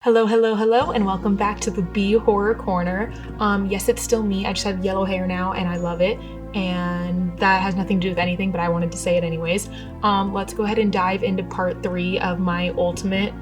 Hello, hello, hello, and welcome back to the B Horror Corner. Yes, it's still me. I just have yellow hair now, and I love it. And that has nothing to do with anything, but I wanted to say it anyways. Let's go ahead and dive into part 3 of my ultimate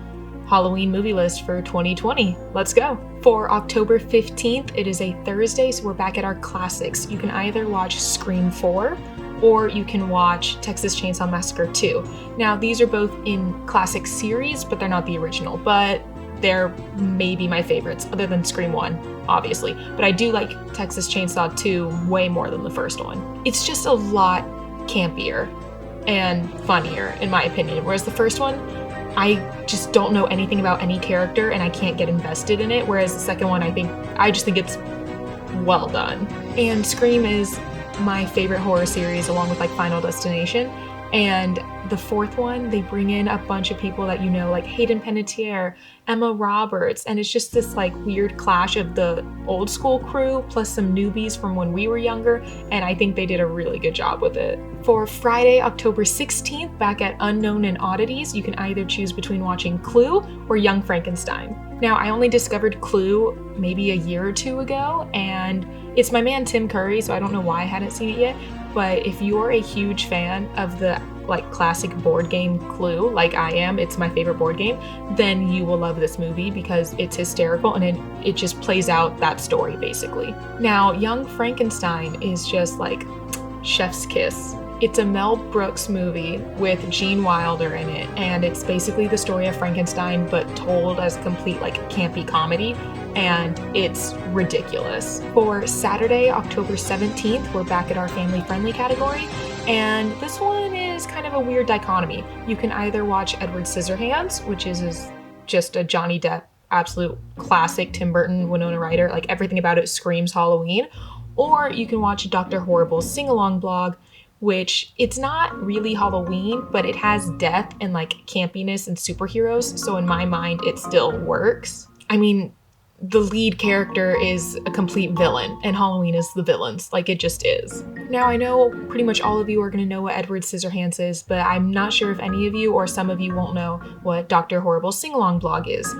Halloween movie list for 2020. Let's go. For October 15th, it is a Thursday, so we're back at our classics. You can either watch Scream 4, or you can watch Texas Chainsaw Massacre 2. Now, these are both in classic series, but they're not the original, but they're maybe my favorites, other than Scream 1, obviously. But I do like Texas Chainsaw 2 way more than the first one. It's just a lot campier and funnier, in my opinion. Whereas the first one, I just don't know anything about any character and I can't get invested in it. Whereas the second one, I just think it's well done. And Scream is my favorite horror series, along with like Final Destination. And the fourth one, they bring in a bunch of people that you know, like Hayden Panettiere, Emma Roberts, and it's just this like weird clash of the old school crew plus some newbies from when we were younger, and I think they did a really good job with it. For Friday, October 16th, back at Unknown and Oddities, you can either choose between watching Clue or Young Frankenstein. Now, I only discovered Clue maybe a year or two ago, and it's my man Tim Curry, so I don't know why I hadn't seen it yet. But if you're a huge fan of the like classic board game Clue, like I am, it's my favorite board game, then you will love this movie because it's hysterical and it just plays out that story basically. Now, Young Frankenstein is just like chef's kiss. It's a Mel Brooks movie with Gene Wilder in it, and it's basically the story of Frankenstein but told as a complete like campy comedy, and it's ridiculous. For Saturday, October 17th, we're back at our family-friendly category, and this one is kind of a weird dichotomy. You can either watch Edward Scissorhands, which is just a Johnny Depp absolute classic, Tim Burton, Winona Ryder, like everything about it screams Halloween, or you can watch Dr. Horrible's sing-along blog, which it's not really Halloween, but it has death and like campiness and superheroes, so in my mind it still works. I mean, the lead character is a complete villain, and Halloween is the villains, like it just is. Now, I know pretty much all of you are going to know what Edward Scissorhands is, but I'm not sure if any of you or some of you won't know what Dr. Horrible's sing-along blog is.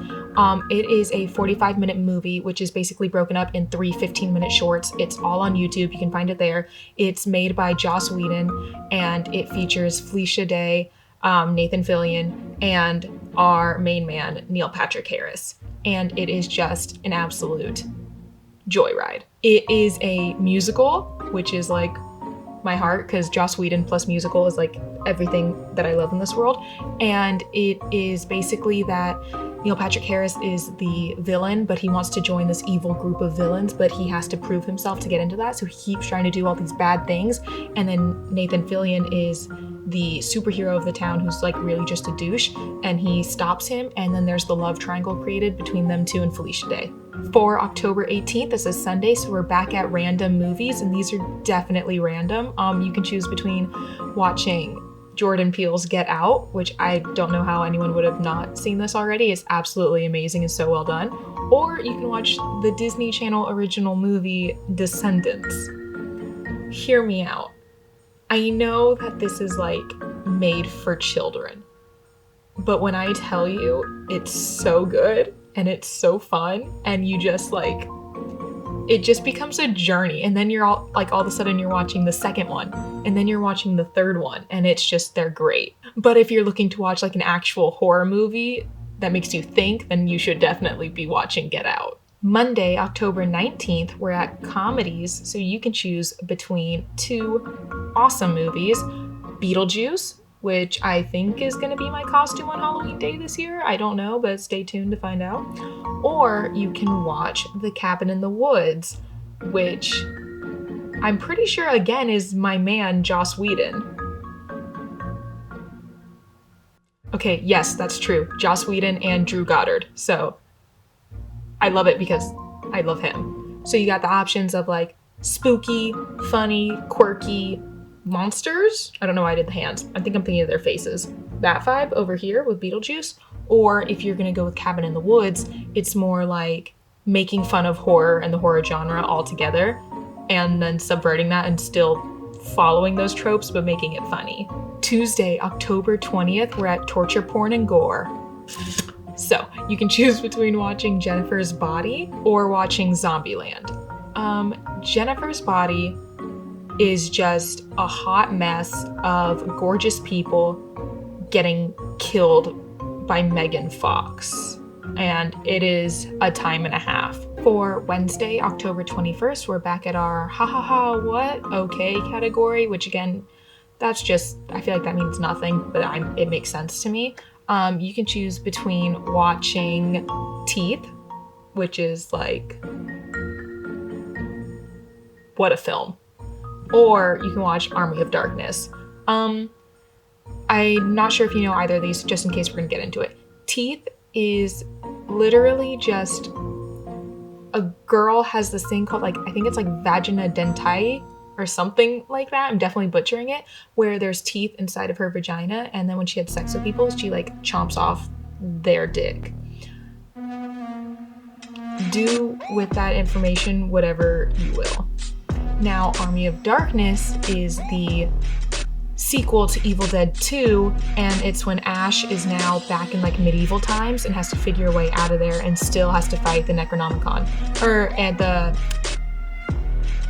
It is a 45-minute movie, which is basically broken up in 3 15-minute shorts. It's all on YouTube. You can find it there. It's made by Joss Whedon, and it features Felicia Day, Nathan Fillion, and our main man, Neil Patrick Harris. And it is just an absolute joyride. It is a musical, which is like my heart, because Joss Whedon plus musical is like everything that I love in this world. And it is basically that Neil Patrick Harris is the villain, but he wants to join this evil group of villains, but he has to prove himself to get into that, so he keeps trying to do all these bad things. And then Nathan Fillion is the superhero of the town who's like really just a douche, and he stops him, and then there's the love triangle created between them two and Felicia Day. For October 18th, this is Sunday, so we're back at random movies, and these are definitely random. You can choose between watching Jordan Peele's Get Out, which I don't know how anyone would have not seen this already. It's absolutely amazing and so well done. Or you can watch the Disney Channel original movie Descendants. Hear me out. I know that this is like made for children, but when I tell you it's so good and it's so fun, and you just like, it just becomes a journey, and then you're all of a sudden you're watching the second one, and then you're watching the third one, and it's just, they're great. But if you're looking to watch like an actual horror movie that makes you think, then you should definitely be watching Get Out. Monday, October 19th, we're at comedies, so you can choose between 2 awesome movies: Beetlejuice, which I think is going to be my costume on Halloween Day this year. I don't know, but stay tuned to find out. Or you can watch The Cabin in the Woods, which I'm pretty sure, again, is my man, Joss Whedon. Okay, yes, that's true. Joss Whedon and Drew Goddard. So I love it because I love him. So you got the options of like spooky, funny, quirky monsters. I don't know why I did the hands. I think I'm thinking of their faces. That vibe over here with Beetlejuice. Or if you're going to go with Cabin in the Woods, it's more like making fun of horror and the horror genre altogether, and then subverting that and still following those tropes but making it funny. Tuesday, October 20th, we're at Torture Porn and Gore. So you can choose between watching Jennifer's Body or watching Zombieland. Jennifer's Body is just a hot mess of gorgeous people getting killed by Megan Fox. And it is a time and a half. For Wednesday, October 21st, we're back at our ha ha ha what okay category, which again, that's just, I feel like that means nothing, but it makes sense to me. You can choose between watching Teeth, which is like, what a film. Or you can watch Army of Darkness. I'm not sure if you know either of these, just in case we're gonna get into it. Teeth is literally just a girl has this thing called, like, I think it's like vagina dentae or something like that. I'm definitely butchering it, where there's teeth inside of her vagina, and then when she had sex with people, she like chomps off their dick. Do with that information whatever you will. Now, Army of Darkness is the sequel to Evil Dead 2, and it's when Ash is now back in like medieval times and has to figure a way out of there and still has to fight the Necronomicon.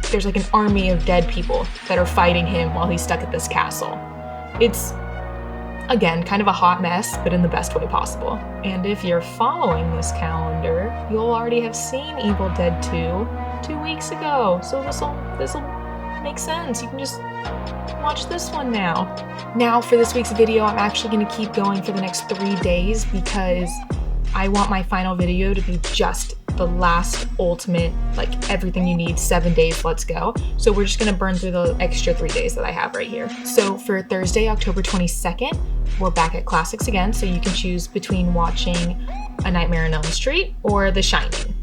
There's like an army of dead people that are fighting him while he's stuck at this castle. It's, again, kind of a hot mess, but in the best way possible. And if you're following this calendar, you'll already have seen Evil Dead 2 weeks ago. So this'll make sense. You can just watch this one now. Now for this week's video, I'm actually gonna keep going for the next 3 days because I want my final video to be just the last ultimate, like everything you need, 7 days, let's go. So we're just gonna burn through the extra 3 days that I have right here. So for Thursday, October 22nd, we're back at classics again. So you can choose between watching A Nightmare on Elm Street or The Shining.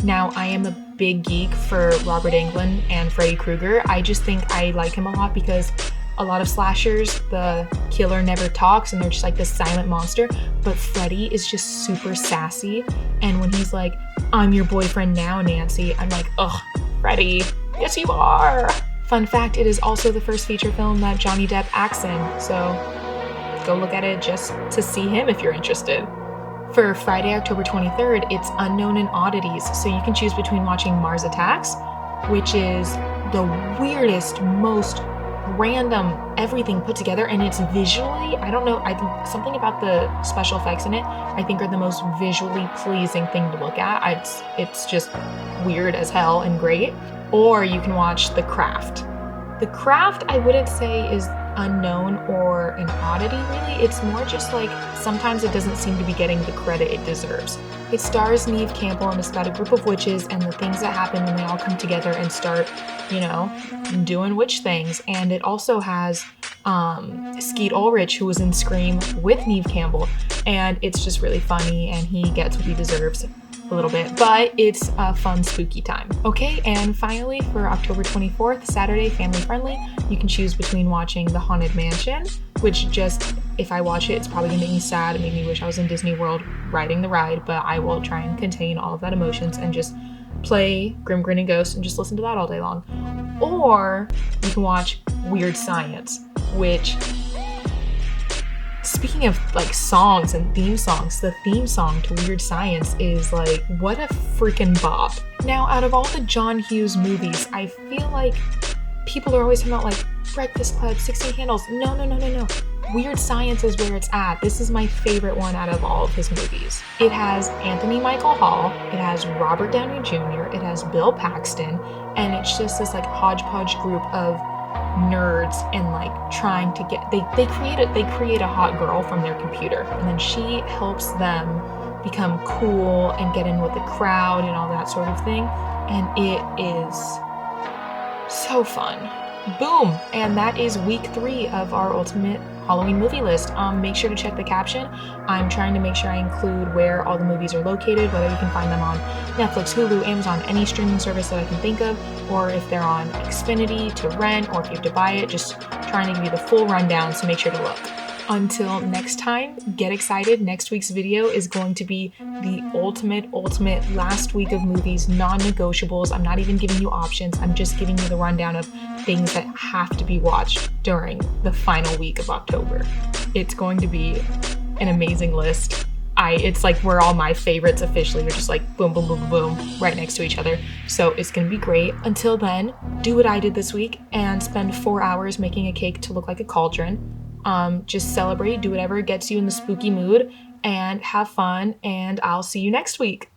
Now, I am a big geek for Robert Englund and Freddy Krueger. I just think I like him a lot because a lot of slashers, the killer never talks and they're just like this silent monster, but Freddy is just super sassy. And when he's like, "I'm your boyfriend now, Nancy," I'm like, ugh, Freddy, yes you are. Fun fact, it is also the first feature film that Johnny Depp acts in, so go look at it just to see him if you're interested. For Friday, October 23rd, it's Unknown and Oddities, so you can choose between watching Mars Attacks, which is the weirdest, most random everything put together, and it's visually, I don't know, something about the special effects in it I think are the most visually pleasing thing to look at. It's just weird as hell and great. Or you can watch The Craft. The Craft, I wouldn't say is unknown or an oddity really. It's more just like sometimes it doesn't seem to be getting the credit it deserves. It stars Neve Campbell and it's about a group of witches and the things that happen when they all come together and start, you know, doing witch things. And it also has Skeet Ulrich, who was in Scream with Neve Campbell, and it's just really funny and he gets what he deserves a little bit, but it's a fun, spooky time. Okay, and finally for October 24th, Saturday, family friendly, you can choose between watching The Haunted Mansion, which just, if I watch it, it's probably gonna make me sad and make me wish I was in Disney World riding the ride, but I will try and contain all of that emotions and just play Grim Grinning Ghost and just listen to that all day long. Or you can watch Weird Science, which, speaking of like songs and theme songs, the theme song to Weird Science is like, what a freaking bop. Now, out of all the John Hughes movies, I feel like people are always talking about like Breakfast Club, 16 Candles. No. Weird Science is where it's at. This is my favorite one out of all of his movies. It has Anthony Michael Hall, it has Robert Downey Jr., it has Bill Paxton, and it's just this like hodgepodge group of nerds and like trying to get, they create a hot girl from their computer, and then she helps them become cool and get in with the crowd and all that sort of thing, and it is so fun. Boom! And that is week 3 of our ultimate Halloween movie list. Make sure to check the caption. I'm trying to make sure I include where all the movies are located, whether you can find them on Netflix, Hulu, Amazon, any streaming service that I can think of, or if they're on Xfinity to rent, or if you have to buy it, just trying to give you the full rundown, so make sure to look. Until next time, get excited. Next week's video is going to be the ultimate last week of movies, non-negotiables. I'm not even giving you options. I'm just giving you the rundown of things that have to be watched during the final week of October. It's going to be an amazing list. it's like where all my favorites officially are just like boom, boom, boom, boom, boom, right next to each other. So it's gonna be great. Until then, do what I did this week and spend 4 hours making a cake to look like a cauldron. Just celebrate, do whatever gets you in the spooky mood, and have fun, and I'll see you next week.